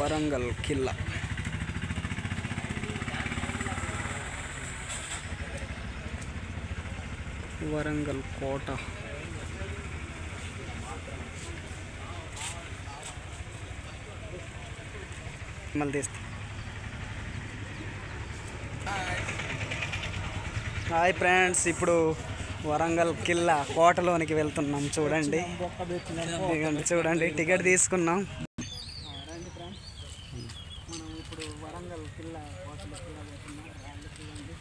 వరంగల్ కిల్లా. వరంగల్ కోట. మళ్ళీ తీస్తా. Hi friends, ఇప్పుడు వరంగల్ కిల్లా కోటలోనికి వెళ్తున్నాం. చూడండి, చూడండి టికెట్ తీసుకున్నాం. రండి ఫ్రెండ్స్, మనం ఇప్పుడు వరంగల్ కిల్లా కోటలోకి వెళ్తున్నాం. చూడండి,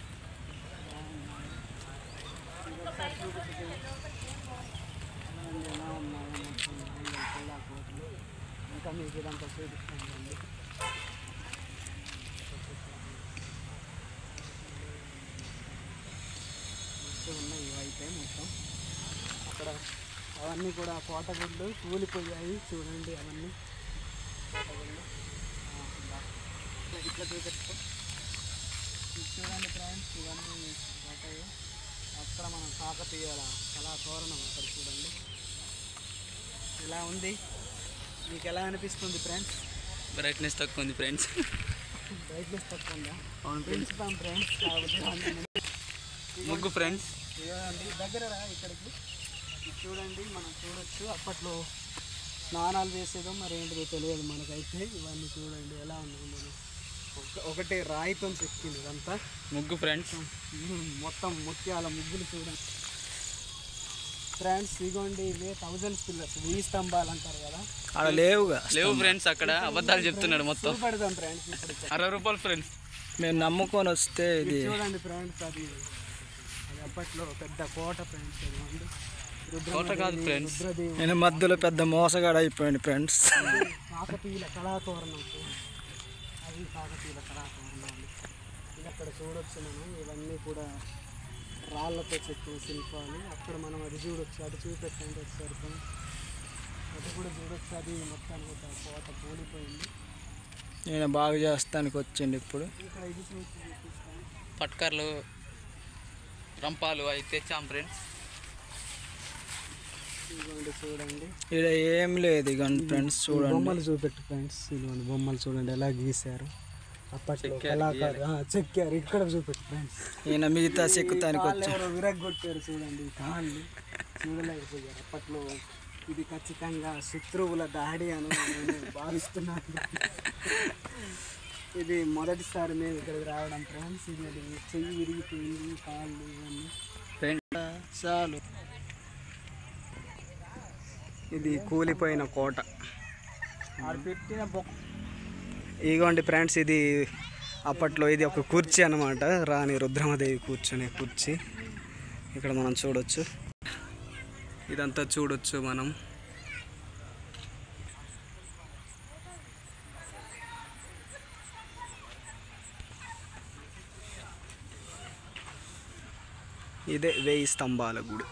ఎలా ఉన్నాయో మొత్తం వరంగల్ కిల్లా కోటలు. ఇంకా మీకు ఇదంతా చూపిస్తానండి. ఉన్నాయి ఇవైతే మొత్తం. అక్కడ అవన్నీ కూడా కోటగుళ్ళు కూలిపోయాయి. చూడండి, అవన్నీ కోటగుళ్ళు ఇట్లా చూపెట్టుకో. చూడండి ఫ్రెండ్స్, ఇవన్నీ కోటలు. అక్కడ మనం కాకతీయుల కళాతోరణం అక్కడ చూడండి ఎలా ఉంది. మీకు ఎలా అనిపిస్తుంది ఫ్రెండ్స్? బ్రైట్నెస్ తక్కువ ఉంది ఫ్రెండ్స్. బ్రైట్నెస్ తక్కువ ఉందా? పెంచుతాం ఫ్రెండ్స్. ముగ్గు ఫ్రెండ్స్, చూడండి దగ్గర ఇక్కడికి చూడండి, మనం చూడొచ్చు. అప్పట్లో స్నానాలు చేసేదో మరి ఏంటిదో తెలియదు మనకైతే. ఇవన్నీ చూడండి ఎలా ఉన్నాయి. మనం ఒకటే రాయితో చెక్కింది ఇదంతా ముగ్గు ఫ్రెండ్స్. మొత్తం ముత్యాల ముగ్గులు చూడండి ఫ్రెండ్స్. ఇదిగోండి, ఇవే 1000 పిల్లర్స్, 1000 స్తంభాలు అంటారు కదా, అక్కడ లేవు ఫ్రెండ్స్. అక్కడ అబద్ధాలు చెప్తున్నాడు మొత్తం. పెడదాం ఫ్రెండ్స్. ఇప్పుడు 60 రూపాయలు ఫ్రెండ్స్. మేము నమ్ముకొని వస్తే ఇది చూడండి ఫ్రెండ్స్. అది అప్పట్లో పెద్ద కోట ఫ్రెండ్స్. కోట కాదు ఫ్రెండ్స్, నేను మధ్యలో పెద్ద మోసగాడు అయిపోయింది ఫ్రెండ్స్. కాకతీయుల కళాతోరణం. అది కాకతీయుల కళాతోరణాలు. ఇది అక్కడ చూడొచ్చు మనం. ఇవన్నీ కూడా రాళ్ళతో చెక్కిన శిల్పాలు. అక్కడ మనం అది చూడొచ్చు. అది చూపెట్టండి ఒకసారి ఫ్రెండ్స్. అది కూడా చూడొచ్చు. అది మొత్తానికి ఒక కోట కూలిపోయింది. నేను బాగు చేస్తానికి వచ్చింది ఇప్పుడు. ఇక్కడ ఇది చూపిస్తాను. పట్కర్లు, రంపాలు అవి తెచ్చాం ఫ్రెండ్స్. ఇదిగోండి చూడండి, ఇక్కడ ఏం లేదు. ఇగోండి ఫ్రెండ్స్ చూడండి. బొమ్మలు చూపెట్టు ఫ్రెండ్స్. ఇదిగోండి బొమ్మలు చూడండి ఎలా గీశారు. అప్పట్లో కళాకారు చెక్కారు. ఇక్కడ చూపెట్టు ఫ్రెండ్స్. ఈయన మిగతా చెక్కుతానికి వచ్చి ఎవరో విరగ్గొట్టారు చూడండి. కాళ్ళు చూడలేకపోయారు. అప్పట్లో ఇది ఖచ్చితంగా శత్రువుల దాడి అని నేను భావిస్తున్నాను. ఇది మొదటిసారి మేము ఇక్కడికి రావడం ఫ్రెండ్స్. ఇది చెయ్యి విరిగిపోయింది, కాళ్ళు ఇవన్నీ చాలు. ఇది కూలిపోయిన కోట. పెట్టిన ఇదిగోండి ఫ్రెండ్స్, ఇది అప్పట్లో ఇది ఒక కుర్చీ అన్నమాట. రాణి రుద్రమదేవి కూర్చునే కుర్చీ. ఇక్కడ మనం చూడొచ్చు. ఇదంతా చూడొచ్చు మనం. ఇదే 1000 స్తంభాల గుడి.